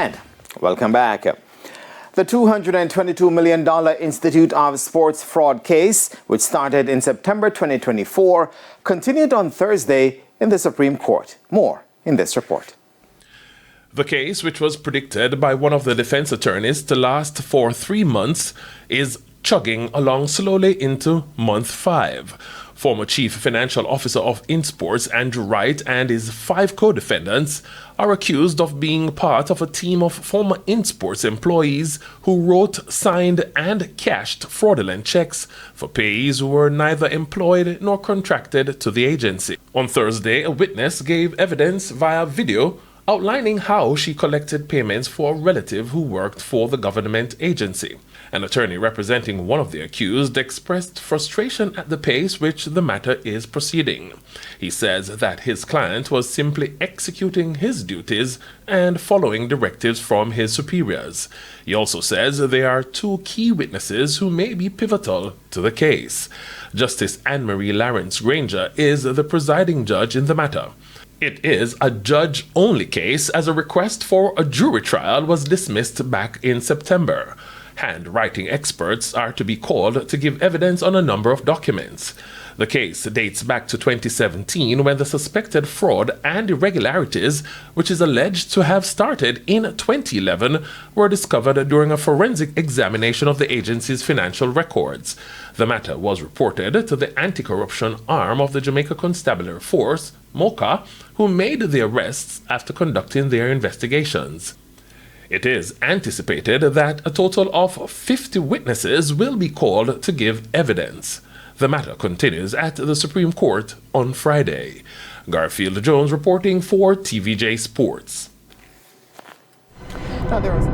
And welcome back. The $222 million Institute of Sports fraud case, which started in September 2024, continued on Thursday in the Supreme Court. More in this report. The case, which was predicted by one of the defense attorneys to last for 3 months, is chugging along slowly into month 5. Former Chief Financial Officer of Insports, Andrew Wright, and his 5 co-defendants are accused of being part of a team of former Insports employees who wrote, signed, and cashed fraudulent checks for payees who were neither employed nor contracted to the agency. On Thursday, a witness gave evidence via video outlining how she collected payments for a relative who worked for the government agency. An attorney representing one of the accused expressed frustration at the pace which the matter is proceeding. He says that his client was simply executing his duties and following directives from his superiors. He also says there are 2 key witnesses who may be pivotal to the case. Justice Anne-Marie Lawrence Granger is the presiding judge in the matter. It is a judge-only case, as a request for a jury trial was dismissed back in September. Handwriting experts are to be called to give evidence on a number of documents. The case dates back to 2017, when the suspected fraud and irregularities, which is alleged to have started in 2011, were discovered during a forensic examination of the agency's financial records. The matter was reported to the anti-corruption arm of the Jamaica Constabulary Force, MOCA, who made the arrests after conducting their investigations. It is anticipated that a total of 50 witnesses will be called to give evidence. The matter continues at the Supreme Court on Friday. Garfield Jones reporting for TVJ Sports. Now there was